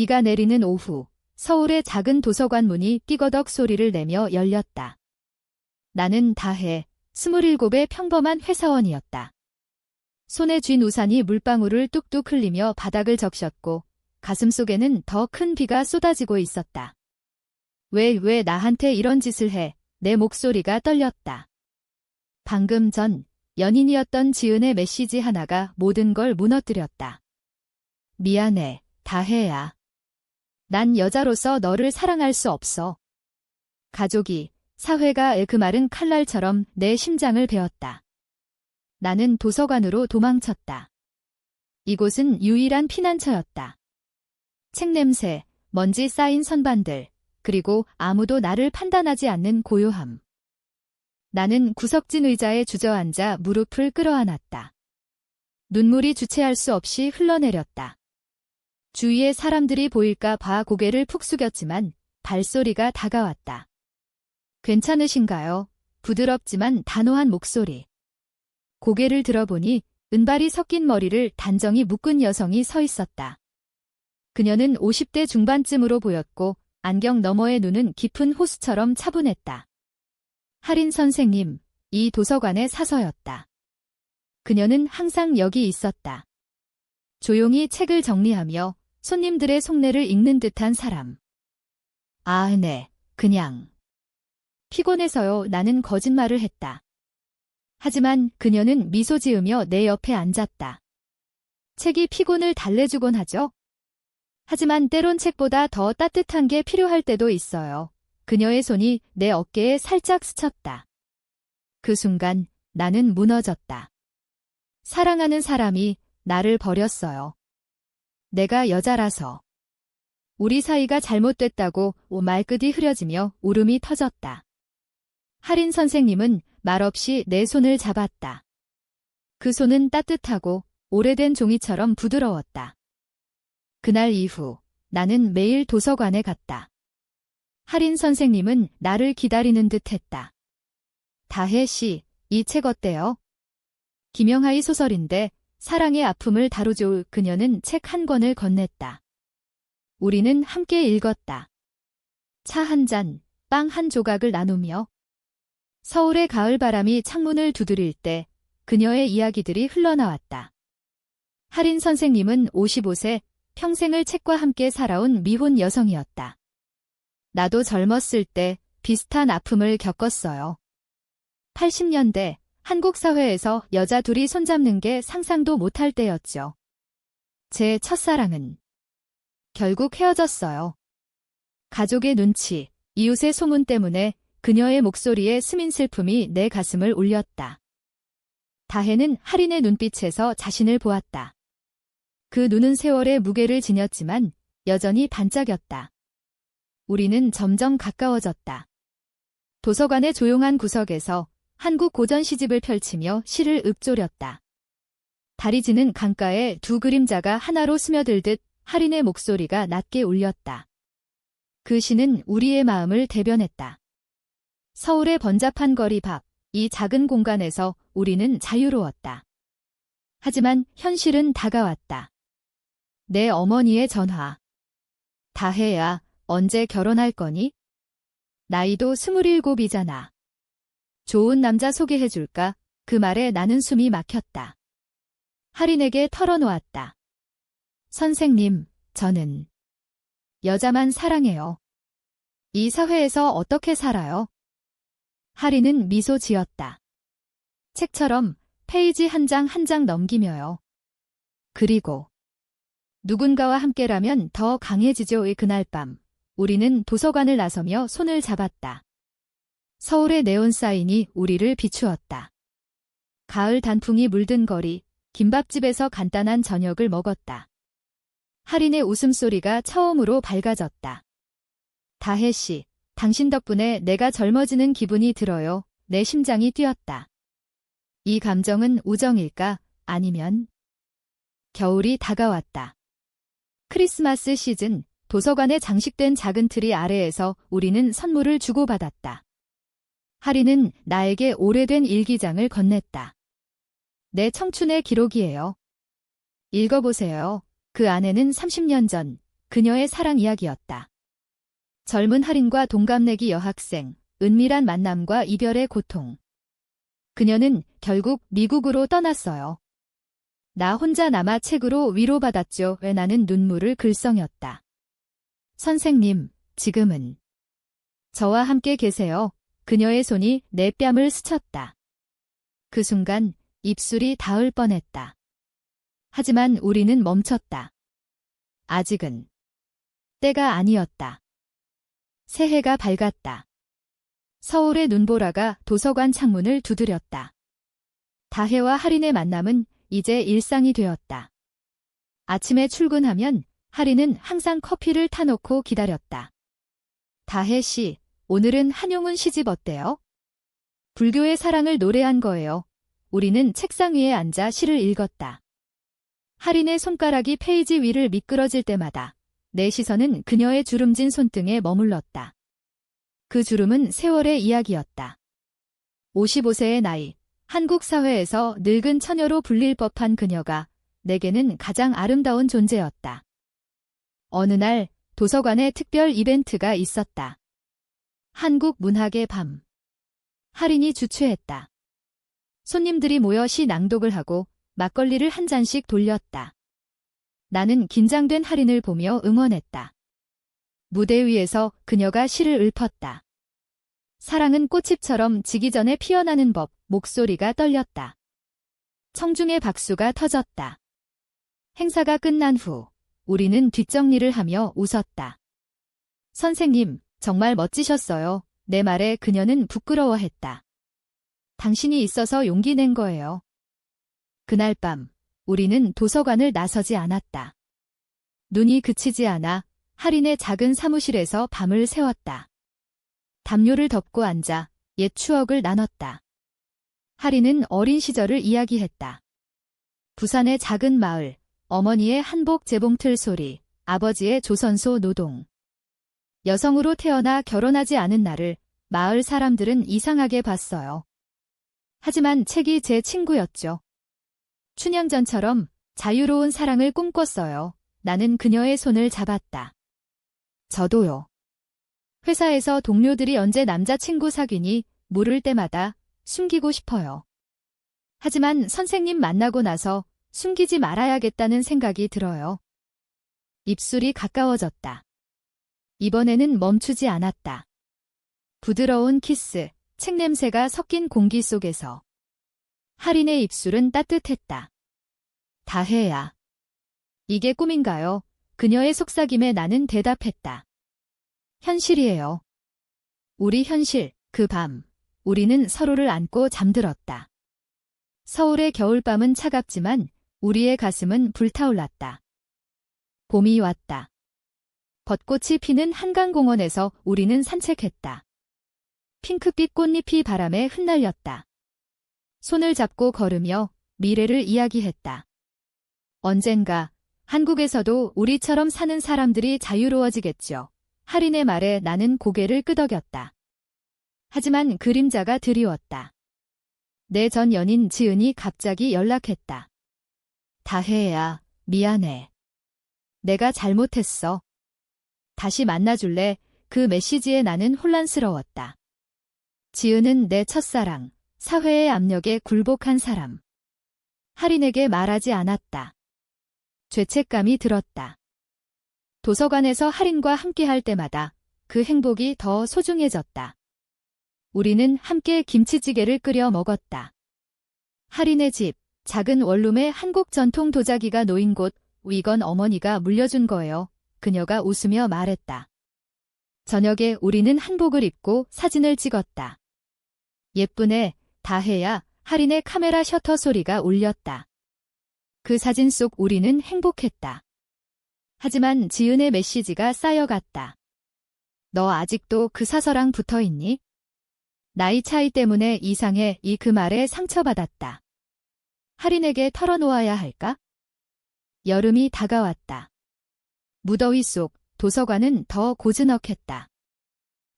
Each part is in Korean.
비가 내리는 오후, 서울의 작은 도서관 문이 삐거덕 소리를 내며 열렸다. 나는 다해 27의 평범한 회사원이었다. 손에 쥔 우산이 물방울을 뚝뚝 흘리며 바닥을 적셨고 가슴속에는 더 큰 비가 쏟아지고 있었다. 왜 나한테 이런 짓을 해? 내 목소리가 떨렸다. 방금 전 연인이었던 지은의 메시지 하나가 모든 걸 무너뜨렸다. 미안해, 다혜야. 난 여자로서 너를 사랑할 수 없어. 가족이, 사회가 그 말은 칼날처럼 내 심장을 베었다. 나는 도서관으로 도망쳤다. 이곳은 유일한 피난처였다. 책 냄새, 먼지 쌓인 선반들, 그리고 아무도 나를 판단하지 않는 고요함. 나는 구석진 의자에 주저앉아 무릎을 끌어안았다. 눈물이 주체할 수 없이 흘러내렸다. 주위의 사람들이 보일까 봐 고개를 푹 숙였지만 발소리가 다가왔다. 괜찮으신가요? 부드럽지만 단호한 목소리. 고개를 들어보니 은발이 섞인 머리를 단정히 묶은 여성이 서 있었다. 그녀는 50대 중반쯤으로 보였고 안경 너머의 눈은 깊은 호수처럼 차분했다. 할인 선생님, 이 도서관의 사서였다. 그녀는 항상 여기 있었다. 조용히 책을 정리하며 손님들의 속내를 읽는 듯한 사람. 아, 네, 그냥. 피곤해서요. 나는 거짓말을 했다. 하지만 그녀는 미소 지으며 내 옆에 앉았다. 책이 피곤을 달래주곤 하죠. 하지만 때론 책보다 더 따뜻한 게 필요할 때도 있어요. 그녀의 손이 내 어깨에 살짝 스쳤다. 그 순간 나는 무너졌다. 사랑하는 사람이 나를 버렸어요. 내가 여자라서. 우리 사이가 잘못됐다고 말끝이 흐려지며 울음이 터졌다. 할인 선생님은 말없이 내 손을 잡았다. 그 손은 따뜻하고 오래된 종이처럼 부드러웠다. 그날 이후 나는 매일 도서관에 갔다. 할인 선생님은 나를 기다리는 듯 했다. 다혜 씨, 이 책 어때요? 김영하의 소설인데 사랑의 아픔을 다루죠. 그녀는 책 한 권을 건넸다. 우리는 함께 읽었다. 차 한 잔, 빵 한 조각을 나누며. 서울의 가을바람이 창문을 두드릴 때 그녀의 이야기들이 흘러나왔다. 할인 선생님은 55세, 평생을 책과 함께 살아온 미혼 여성이었다. 나도 젊었을 때 비슷한 아픔을 겪었어요. 80년대 한국 사회에서 여자 둘이 손잡는 게 상상도 못할 때였죠. 제 첫사랑은 결국 헤어졌어요. 가족의 눈치, 이웃의 소문 때문에 그녀의 목소리에 스민 슬픔이 내 가슴을 울렸다. 다혜는 할인의 눈빛에서 자신을 보았다. 그 눈은 세월의 무게를 지녔지만 여전히 반짝였다. 우리는 점점 가까워졌다. 도서관의 조용한 구석에서 한국 고전 시집을 펼치며 시를 읊조렸다. 달이 지는 강가에 두 그림자가 하나로 스며들듯 할인의 목소리가 낮게 울렸다. 그 시는 우리의 마음을 대변했다. 서울의 번잡한 거리 밖, 이 작은 공간에서 우리는 자유로웠다. 하지만 현실은 다가왔다. 내 어머니의 전화. 다혜야, 언제 결혼할 거니? 나이도 27이잖아. 좋은 남자 소개해줄까? 그 말에 나는 숨이 막혔다. 할인에게 털어놓았다. 선생님, 저는 여자만 사랑해요. 이 사회에서 어떻게 살아요? 할인은 미소 지었다. 책처럼 페이지 한 장 한 장 넘기며요. 그리고 누군가와 함께라면 더 강해지죠. 그날 밤 우리는 도서관을 나서며 손을 잡았다. 서울의 네온 사인이 우리를 비추었다. 가을 단풍이 물든 거리, 김밥집에서 간단한 저녁을 먹었다. 할인의 웃음소리가 처음으로 밝아졌다. 다혜 씨, 당신 덕분에 내가 젊어지는 기분이 들어요. 내 심장이 뛰었다. 이 감정은 우정일까? 아니면? 겨울이 다가왔다. 크리스마스 시즌, 도서관에 장식된 작은 트리 아래에서 우리는 선물을 주고받았다. 할인은 나에게 오래된 일기장을 건넸다. 내 청춘의 기록이에요. 읽어보세요. 그 안에는 30년 전, 그녀의 사랑 이야기였다. 젊은 할인과 동갑내기 여학생, 은밀한 만남과 이별의 고통. 그녀는 결국 미국으로 떠났어요. 나 혼자 남아 책으로 위로받았죠. 왜 나는 눈물을 글썽였다. 선생님, 지금은 저와 함께 계세요. 그녀의 손이 내 뺨을 스쳤다. 그 순간 입술이 닿을 뻔했다. 하지만 우리는 멈췄다. 아직은 때가 아니었다. 새해가 밝았다. 서울의 눈보라가 도서관 창문을 두드렸다. 다혜와 할인의 만남은 이제 일상이 되었다. 아침에 출근하면 할인은 항상 커피를 타놓고 기다렸다. 다혜 씨, 오늘은 한용운 시집 어때요? 불교의 사랑을 노래한 거예요. 우리는 책상 위에 앉아 시를 읽었다. 할인의 손가락이 페이지 위를 미끄러질 때마다 내 시선은 그녀의 주름진 손등에 머물렀다. 그 주름은 세월의 이야기였다. 55세의 나이, 한국 사회에서 늙은 처녀로 불릴 법한 그녀가 내게는 가장 아름다운 존재였다. 어느 날 도서관에 특별 이벤트가 있었다. 한국 문학의 밤. 할인이 주최했다. 손님들이 모여 시 낭독을 하고 막걸리를 한 잔씩 돌렸다. 나는 긴장된 할인을 보며 응원했다. 무대 위에서 그녀가 시를 읊었다. 사랑은 꽃잎처럼 지기 전에 피어나는 법, 목소리가 떨렸다. 청중의 박수가 터졌다. 행사가 끝난 후 우리는 뒷정리를 하며 웃었다. 선생님, 정말 멋지셨어요. 내 말에 그녀는 부끄러워했다. 당신이 있어서 용기 낸 거예요. 그날 밤 우리는 도서관을 나서지 않았다. 눈이 그치지 않아 할인의 작은 사무실에서 밤을 새웠다. 담요를 덮고 앉아 옛 추억을 나눴다. 할인은 어린 시절을 이야기했다. 부산의 작은 마을, 어머니의 한복 재봉틀 소리, 아버지의 조선소 노동. 여성으로 태어나 결혼하지 않은 나를 마을 사람들은 이상하게 봤어요. 하지만 책이 제 친구였죠. 춘향전처럼 자유로운 사랑을 꿈꿨어요. 나는 그녀의 손을 잡았다. 저도요. 회사에서 동료들이 언제 남자친구 사귀니 물을 때마다 숨기고 싶어요. 하지만 선생님 만나고 나서 숨기지 말아야겠다는 생각이 들어요. 입술이 가까워졌다. 이번에는 멈추지 않았다. 부드러운 키스, 책 냄새가 섞인 공기 속에서 할인의 입술은 따뜻했다. 다혜야. 이게 꿈인가요? 그녀의 속삭임에 나는 대답했다. 현실이에요. 우리 현실, 그 밤, 우리는 서로를 안고 잠들었다. 서울의 겨울밤은 차갑지만 우리의 가슴은 불타올랐다. 봄이 왔다. 벚꽃이 피는 한강공원에서 우리는 산책했다. 핑크빛 꽃잎이 바람에 흩날렸다. 손을 잡고 걸으며 미래를 이야기했다. 언젠가 한국에서도 우리처럼 사는 사람들이 자유로워지겠죠. 할인의 말에 나는 고개를 끄덕였다. 하지만 그림자가 드리웠다. 내 전 연인 지은이 갑자기 연락했다. 다혜야, 미안해. 내가 잘못했어. 다시 만나줄래? 그 메시지에 나는 혼란스러웠다. 지은은 내 첫사랑, 사회의 압력에 굴복한 사람. 할인에게 말하지 않았다. 죄책감이 들었다. 도서관에서 할인과 함께할 때마다 그 행복이 더 소중해졌다. 우리는 함께 김치찌개를 끓여 먹었다. 할인의 집, 작은 원룸에 한국 전통 도자기가 놓인 곳, 이건 어머니가 물려준 거예요. 그녀가 웃으며 말했다. 저녁에 우리는 한복을 입고 사진을 찍었다. 예쁘네, 다혜야. 할인의 카메라 셔터 소리가 울렸다. 그 사진 속 우리는 행복했다. 하지만 지은의 메시지가 쌓여갔다. 너 아직도 그 사서랑 붙어있니? 나이 차이 때문에 이상해. 그 말에 상처받았다. 할인에게 털어놓아야 할까? 여름이 다가왔다. 무더위 속 도서관은 더 고즈넉했다.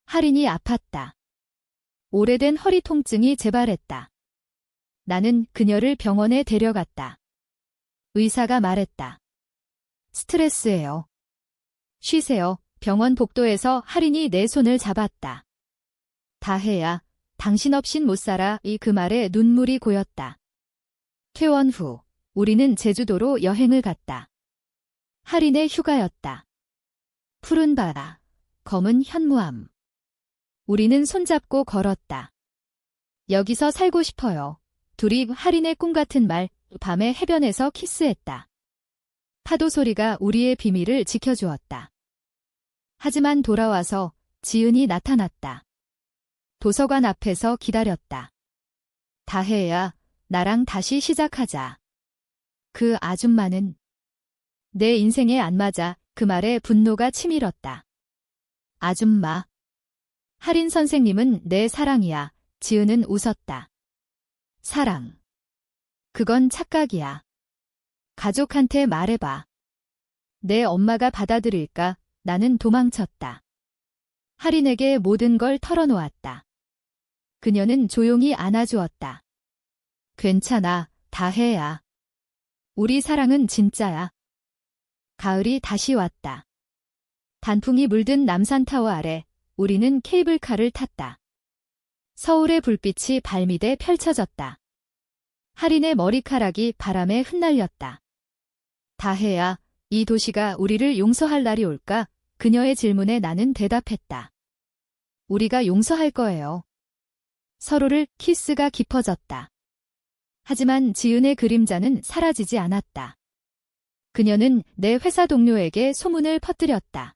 할인이 아팠다. 오래된 허리 통증이 재발했다. 나는 그녀를 병원에 데려갔다. 의사가 말했다. 스트레스예요. 쉬세요. 병원 복도에서 할인이 내 손을 잡았다. 다혜야, 당신 없인 못 살아. 그 말에 눈물이 고였다. 퇴원 후 우리는 제주도로 여행을 갔다. 할인의 휴가였다. 푸른 바다, 검은 현무암. 우리는 손잡고 걸었다. 여기서 살고 싶어요. 둘이 할인의 꿈 같은 말, 밤에 해변에서 키스했다. 파도 소리가 우리의 비밀을 지켜주었다. 하지만 돌아와서 지은이 나타났다. 도서관 앞에서 기다렸다. 다혜야, 나랑 다시 시작하자. 그 아줌마는 내 인생에 안 맞아. 그 말에 분노가 치밀었다. 아줌마. 할인 선생님은 내 사랑이야. 지은은 웃었다. 사랑. 그건 착각이야. 가족한테 말해봐. 내 엄마가 받아들일까? 나는 도망쳤다. 할인에게 모든 걸 털어놓았다. 그녀는 조용히 안아주었다. 괜찮아, 다혜야. 우리 사랑은 진짜야. 가을이 다시 왔다. 단풍이 물든 남산타워 아래 우리는 케이블카를 탔다. 서울의 불빛이 발밑에 펼쳐졌다. 할인의 머리카락이 바람에 흩날렸다. 다혜야, 이 도시가 우리를 용서할 날이 올까? 그녀의 질문에 나는 대답했다. 우리가 용서할 거예요. 서로를 키스가 깊어졌다. 하지만 지은의 그림자는 사라지지 않았다. 그녀는 내 회사 동료에게 소문을 퍼뜨렸다.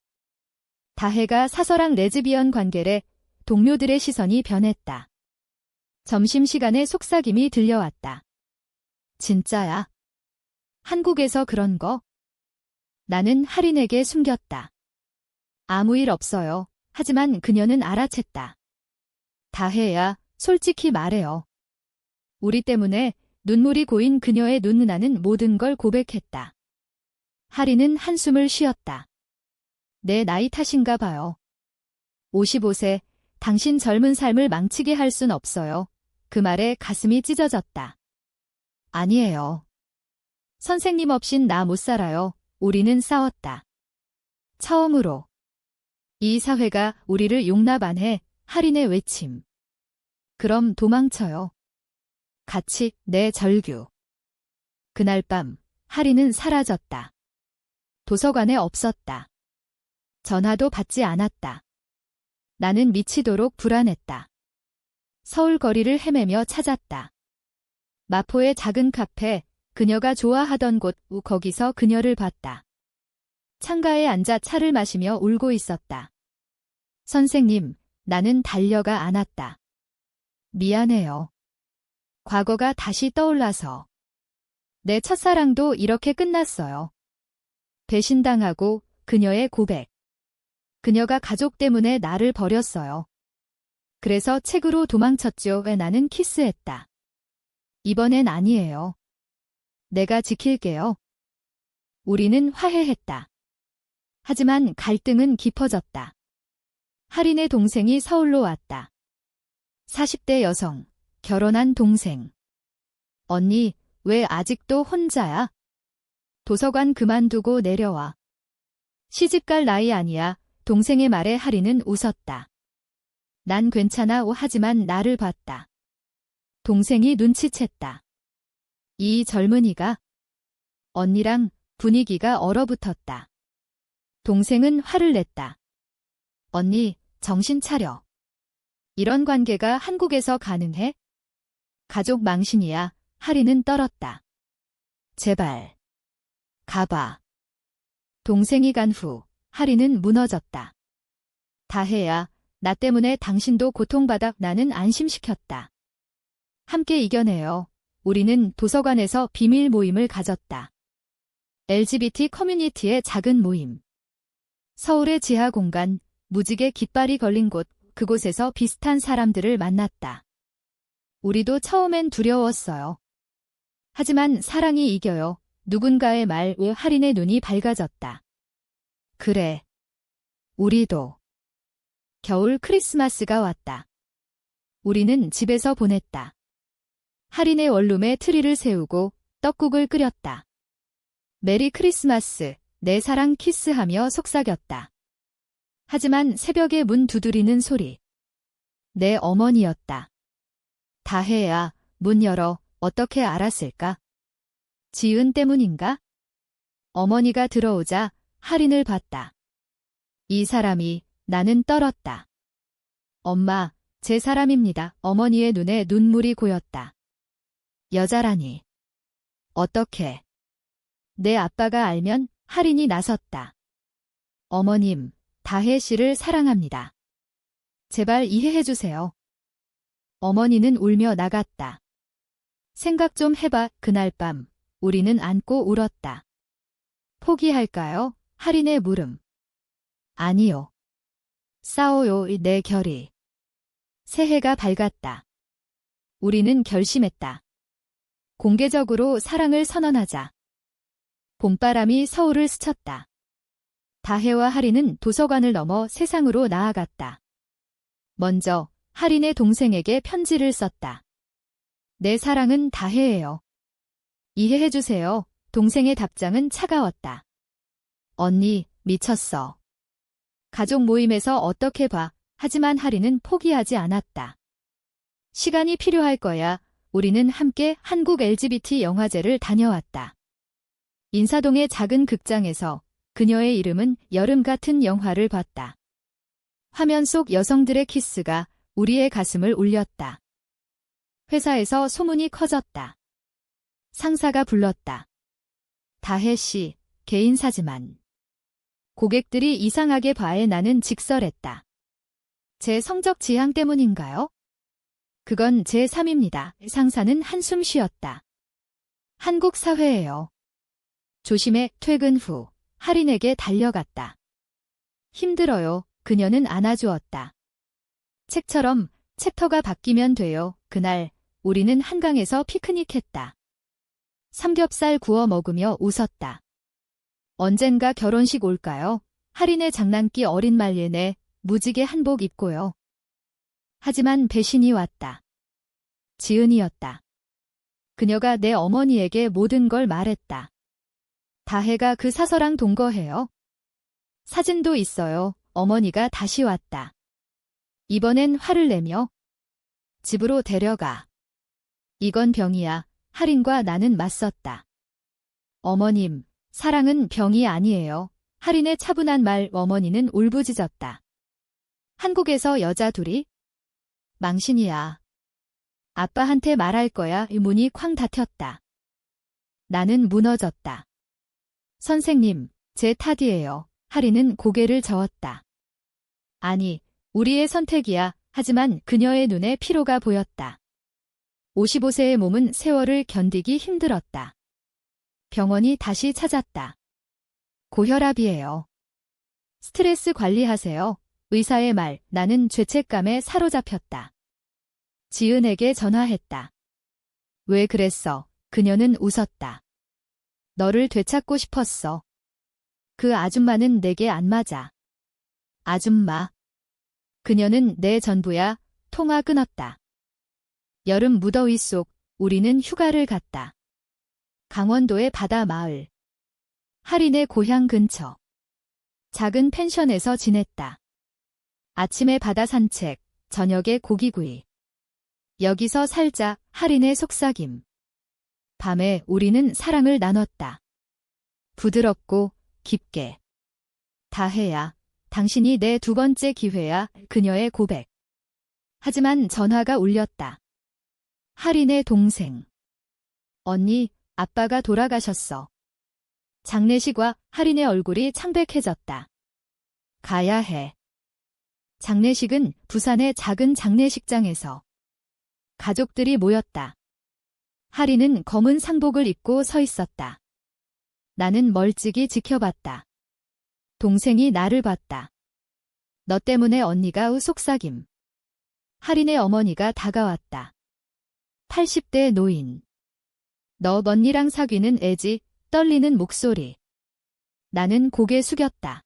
다혜가 사서랑 레즈비언 관계래. 동료들의 시선이 변했다. 점심시간에 속삭임이 들려왔다. 진짜야? 한국에서 그런 거? 나는 할인에게 숨겼다. 아무 일 없어요. 하지만 그녀는 알아챘다. 다혜야, 솔직히 말해요. 우리 때문에 눈물이 고인 그녀의 눈누나는 모든 걸 고백했다. 할인은 한숨을 쉬었다. 내 나이 탓인가 봐요. 55세, 당신 젊은 삶을 망치게 할 순 없어요. 그 말에 가슴이 찢어졌다. 아니에요. 선생님 없인 나 못 살아요. 우리는 싸웠다. 처음으로. 이 사회가 우리를 용납 안 해. 할인의 외침. 그럼 도망쳐요. 같이 내 절규. 그날 밤 할인은 사라졌다. 도서관에 없었다. 전화도 받지 않았다. 나는 미치도록 불안했다. 서울 거리를 헤매며 찾았다. 마포의 작은 카페, 그녀가 좋아하던 곳, 거기서 그녀를 봤다. 창가에 앉아 차를 마시며 울고 있었다. 선생님, 나는 달려가 안았다. 미안해요. 과거가 다시 떠올라서. 내 첫사랑도 이렇게 끝났어요. 배신당하고 그녀의 고백. 그녀가 가족 때문에 나를 버렸어요. 그래서 책으로 도망쳤죠. 왜 나는 키스했다. 이번엔 아니에요. 내가 지킬게요. 우리는 화해했다. 하지만 갈등은 깊어졌다. 할인의 동생이 서울로 왔다. 40대 여성, 결혼한 동생. 언니, 왜 아직도 혼자야? 도서관 그만두고 내려와. 시집갈 나이 아니야. 동생의 말에 할인은 웃었다. 난 괜찮아. 하지만 나를 봤다. 동생이 눈치챘다. 이 젊은이가. 언니랑 분위기가 얼어붙었다. 동생은 화를 냈다. 언니, 정신 차려. 이런 관계가 한국에서 가능해? 가족 망신이야. 할인은 떨었다. 제발. 가봐. 동생이 간 후 할인은 무너졌다. 다혜야, 나 때문에 당신도 고통받아. 나는 안심시켰다. 함께 이겨내요. 우리는 도서관에서 비밀 모임을 가졌다. LGBT 커뮤니티의 작은 모임. 서울의 지하 공간, 무지개 깃발이 걸린 곳, 그곳에서 비슷한 사람들을 만났다. 우리도 처음엔 두려웠어요. 하지만 사랑이 이겨요. 누군가의 말에 할인의 눈이 밝아졌다. 그래. 우리도. 겨울 크리스마스가 왔다. 우리는 집에서 보냈다. 할인의 원룸에 트리를 세우고 떡국을 끓였다. 메리 크리스마스, 내 사랑 키스하며 속삭였다. 하지만 새벽에 문 두드리는 소리. 내 어머니였다. 다혜야, 문 열어. 어떻게 알았을까? 지은 때문인가? 어머니가 들어오자 할인을 봤다. 이 사람이 나는 떨었다. 엄마, 제 사람입니다. 어머니의 눈에 눈물이 고였다. 여자라니. 어떻게? 내 아빠가 알면 할인이 나섰다. 어머님, 다혜 씨를 사랑합니다. 제발 이해해 주세요. 어머니는 울며 나갔다. 생각 좀 해봐. 그날 밤 우리는 안고 울었다. 포기할까요? 할인의 물음. 아니요. 싸워요. 내 결의. 새해가 밝았다. 우리는 결심했다. 공개적으로 사랑을 선언하자. 봄바람이 서울을 스쳤다. 다혜와 할인은 도서관을 넘어 세상으로 나아갔다. 먼저 할인의 동생에게 편지를 썼다. 내 사랑은 다혜예요. 이해해주세요. 동생의 답장은 차가웠다. 언니, 미쳤어. 가족 모임에서 어떻게 봐. 하지만 할인은 포기하지 않았다. 시간이 필요할 거야. 우리는 함께 한국 LGBT 영화제를 다녀왔다. 인사동의 작은 극장에서 그녀의 이름은 여름 같은 영화를 봤다. 화면 속 여성들의 키스가 우리의 가슴을 울렸다. 회사에서 소문이 커졌다. 상사가 불렀다. 다혜 씨, 개인사지만. 고객들이 이상하게 봐해. 나는 직설했다. 제 성적 지향 때문인가요? 그건 제 삶입니다. 상사는 한숨 쉬었다. 한국 사회예요. 조심해. 퇴근 후 할인에게 달려갔다. 힘들어요. 그녀는 안아주었다. 책처럼 챕터가 바뀌면 돼요. 그날 우리는 한강에서 피크닉했다. 삼겹살 구워 먹으며 웃었다. 언젠가 결혼식 올까요? 할인의 장난기 어린 말예네. 무지개 한복 입고요. 하지만 배신이 왔다. 지은이었다. 그녀가 내 어머니에게 모든 걸 말했다. 다혜가 그 사서랑 동거해요. 사진도 있어요. 어머니가 다시 왔다. 이번엔 화를 내며 집으로 데려가. 이건 병이야. 할인과 나는 맞섰다. 어머님, 사랑은 병이 아니에요. 할인의 차분한 말. 어머니는 울부짖었다. 한국에서 여자 둘이? 망신이야. 아빠한테 말할 거야. 문이 쾅 닫혔다. 나는 무너졌다. 선생님, 제 탓이에요. 할인은 고개를 저었다. 아니, 우리의 선택이야. 하지만 그녀의 눈에 피로가 보였다. 55세의 몸은 세월을 견디기 힘들었다. 병원이 다시 찾았다. 고혈압이에요. 스트레스 관리하세요. 의사의 말. 나는 죄책감에 사로잡혔다. 지은에게 전화했다. 왜 그랬어? 그녀는 웃었다. 너를 되찾고 싶었어. 그 아줌마는 내게 안 맞아. 아줌마. 그녀는 내 전부야. 통화 끊었다. 여름 무더위 속 우리는 휴가를 갔다. 강원도의 바다 마을. 할인의 고향 근처. 작은 펜션에서 지냈다. 아침에 바다 산책, 저녁에 고기구이. 여기서 살자. 할인의 속삭임. 밤에 우리는 사랑을 나눴다. 부드럽고 깊게. 다혜야, 당신이 내 두 번째 기회야. 그녀의 고백. 하지만 전화가 울렸다. 할인의 동생. 언니, 아빠가 돌아가셨어. 장례식과 할인의 얼굴이 창백해졌다. 가야 해. 장례식은 부산의 작은 장례식장에서. 가족들이 모였다. 할인은 검은 상복을 입고 서 있었다. 나는 멀찍이 지켜봤다. 동생이 나를 봤다. 너 때문에 언니가 속삭임. 할인의 어머니가 다가왔다. 80대 노인. 너 언니랑 사귀는 애지? 떨리는 목소리. 나는 고개 숙였다.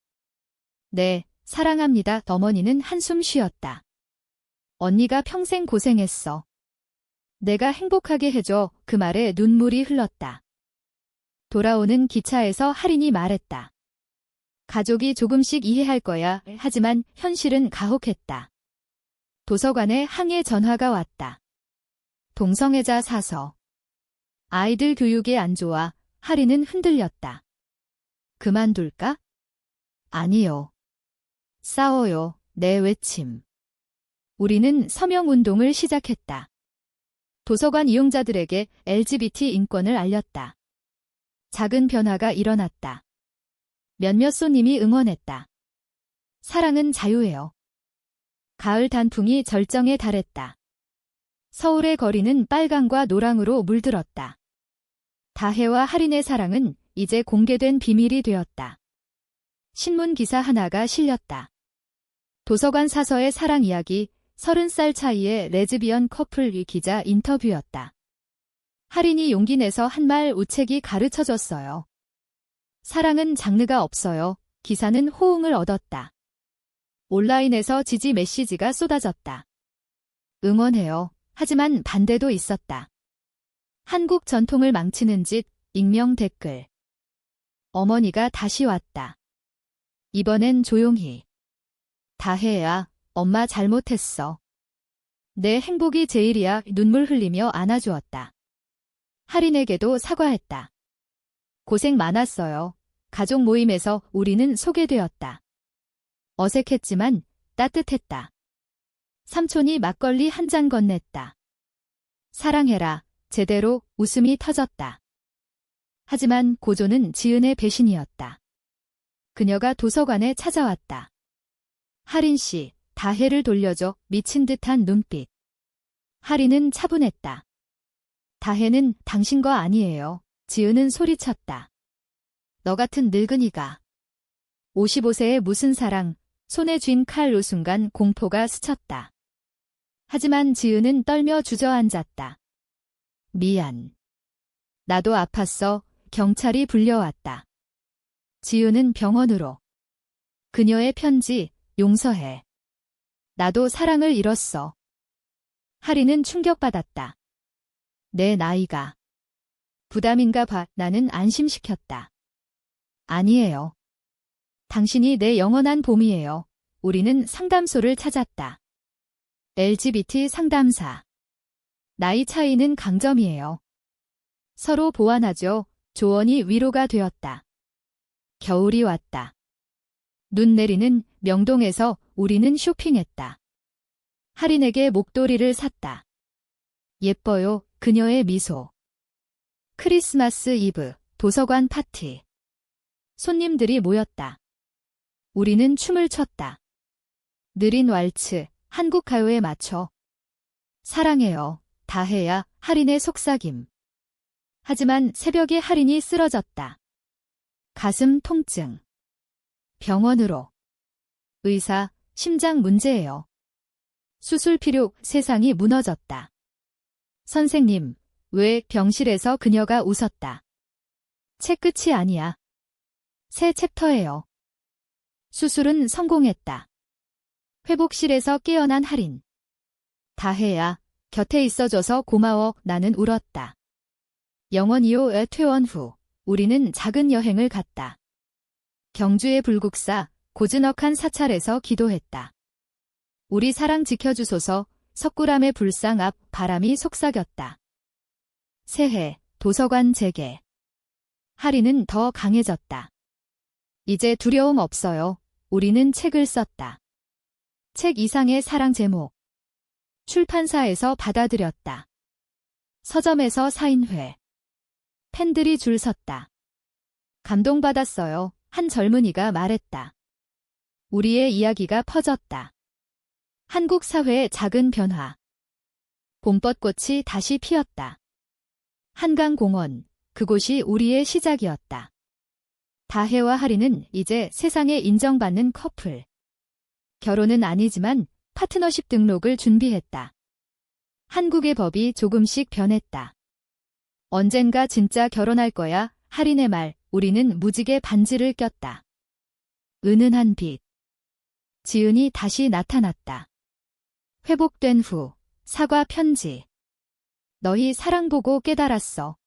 네, 사랑합니다. 어머니는 한숨 쉬었다. 언니가 평생 고생했어. 내가 행복하게 해줘. 그 말에 눈물이 흘렀다. 돌아오는 기차에서 할인이 말했다. 가족이 조금씩 이해할 거야. 하지만 현실은 가혹했다. 도서관에 항해 전화가 왔다. 동성애자 사서. 아이들 교육에 안 좋아. 하리는 흔들렸다. 그만둘까? 아니요. 싸워요. 내 외침. 우리는 서명운동을 시작했다. 도서관 이용자들에게 LGBT 인권을 알렸다. 작은 변화가 일어났다. 몇몇 손님이 응원했다. 사랑은 자유예요. 가을 단풍이 절정에 달했다. 서울의 거리는 빨강과 노랑으로 물들었다. 다혜와 하린의 사랑은 이제 공개된 비밀이 되었다. 신문 기사 하나가 실렸다. 도서관 사서의 사랑 이야기, 30살 차이의 레즈비언 커플 기자 인터뷰였다. 하린이 용기 내서 한 말 우체기 가르쳐줬어요. 사랑은 장르가 없어요. 기사는 호응을 얻었다. 온라인에서 지지 메시지가 쏟아졌다. 응원해요. 하지만 반대도 있었다. 한국 전통을 망치는 짓, 익명 댓글. 어머니가 다시 왔다. 이번엔 조용히. 다혜야, 엄마 잘못했어. 내 행복이 제일이야. 눈물 흘리며 안아주었다. 하린에게도 사과했다. 고생 많았어요. 가족 모임에서 우리는 소개되었다. 어색했지만 따뜻했다. 삼촌이 막걸리 한 잔 건넸다. 사랑해라. 제대로 웃음이 터졌다. 하지만 고조는 지은의 배신이었다. 그녀가 도서관에 찾아왔다. 하린 씨, 다혜를 돌려줘. 미친 듯한 눈빛. 하린은 차분했다. 다혜는 당신 거 아니에요. 지은은 소리쳤다. 너 같은 늙은이가. 55세에 무슨 사랑, 손에 쥔 칼로 순간 공포가 스쳤다. 하지만 지은은 떨며 주저앉았다. 미안. 나도 아팠어. 경찰이 불려왔다. 지은은 병원으로. 그녀의 편지, 용서해. 나도 사랑을 잃었어. 하린은 충격받았다. 내 나이가. 부담인가 봐. 나는 안심시켰다. 아니에요. 당신이 내 영원한 봄이에요. 우리는 상담소를 찾았다. LGBT 상담사. 나이 차이는 강점이에요. 서로 보완하죠. 조언이 위로가 되었다. 겨울이 왔다. 눈 내리는 명동에서 우리는 쇼핑했다. 하린에게 목도리를 샀다. 예뻐요. 그녀의 미소. 크리스마스 이브, 도서관 파티. 손님들이 모였다. 우리는 춤을 췄다. 느린 왈츠, 한국 가요에 맞춰. 사랑해요. 다혜야. 하린의 속삭임. 하지만 새벽에 하린이 쓰러졌다. 가슴 통증. 병원으로. 의사, 심장 문제예요. 수술 필요. 세상이 무너졌다. 선생님, 왜? 병실에서 그녀가 웃었다. 책 끝이 아니야. 새 챕터예요. 수술은 성공했다. 회복실에서 깨어난 하린. 다혜야, 곁에 있어줘서 고마워. 나는 울었다. 영원이요. 퇴원 후 우리는 작은 여행을 갔다. 경주의 불국사, 고즈넉한 사찰에서 기도했다. 우리 사랑 지켜주소서. 석굴암의 불상 앞 바람이 속삭였다. 새해, 도서관 재개. 하린은 더 강해졌다. 이제 두려움 없어요. 우리는 책을 썼다. 책 이상의 사랑 제목. 출판사에서 받아들였다. 서점에서 사인회. 팬들이 줄 섰다. 감동받았어요. 한 젊은이가 말했다. 우리의 이야기가 퍼졌다. 한국 사회의 작은 변화. 봄벚꽃이 다시 피었다. 한강공원, 그곳이 우리의 시작이었다. 다혜와 하린은 이제 세상에 인정받는 커플. 결혼은 아니지만 파트너십 등록을 준비했다. 한국의 법이 조금씩 변했다. 언젠가 진짜 결혼할 거야. 하린의 말. 우리는 무지개 반지를 꼈다. 은은한 빛. 지은이 다시 나타났다. 회복된 후 사과 편지. 너희 사랑 보고 깨달았어.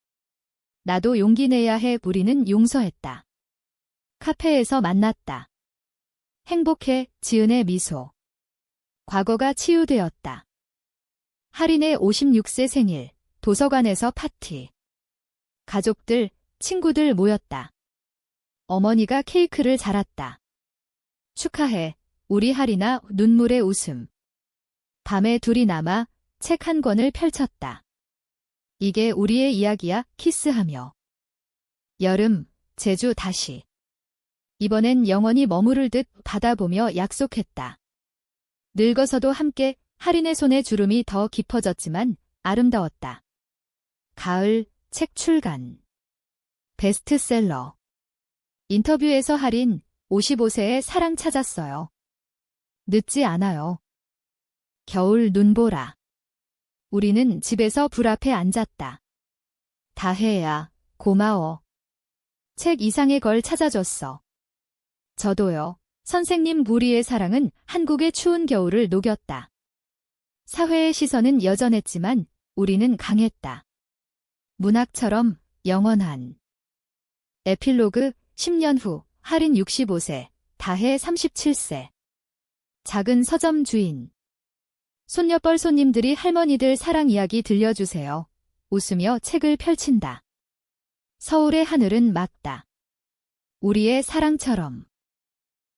나도 용기 내야 해. 우리는 용서했다. 카페에서 만났다. 행복해, 지은의 미소. 과거가 치유되었다. 할인의 56세 생일, 도서관에서 파티. 가족들, 친구들 모였다. 어머니가 케이크를 잘랐다. 축하해, 우리 할인아. 눈물의 웃음. 밤에 둘이 남아 책 한 권을 펼쳤다. 이게 우리의 이야기야. 키스하며. 여름, 제주 다시. 이번엔 영원히 머무를 듯 바다보며 약속했다. 늙어서도 함께. 할인의 손에 주름이 더 깊어졌지만 아름다웠다. 가을, 책 출간. 베스트셀러. 인터뷰에서 할인, 55세에 사랑 찾았어요. 늦지 않아요. 겨울 눈보라. 우리는 집에서 불 앞에 앉았다. 다혜야, 고마워. 책 이상의 걸 찾아줬어. 저도요. 선생님, 우리의 사랑은 한국의 추운 겨울을 녹였다. 사회의 시선은 여전했지만 우리는 강했다. 문학처럼 영원한. 에필로그. 10년 후, 할인 65세, 다혜 37세. 작은 서점 주인. 손녀뻘 손님들이 할머니들 사랑 이야기 들려주세요. 웃으며 책을 펼친다. 서울의 하늘은 맑다. 우리의 사랑처럼.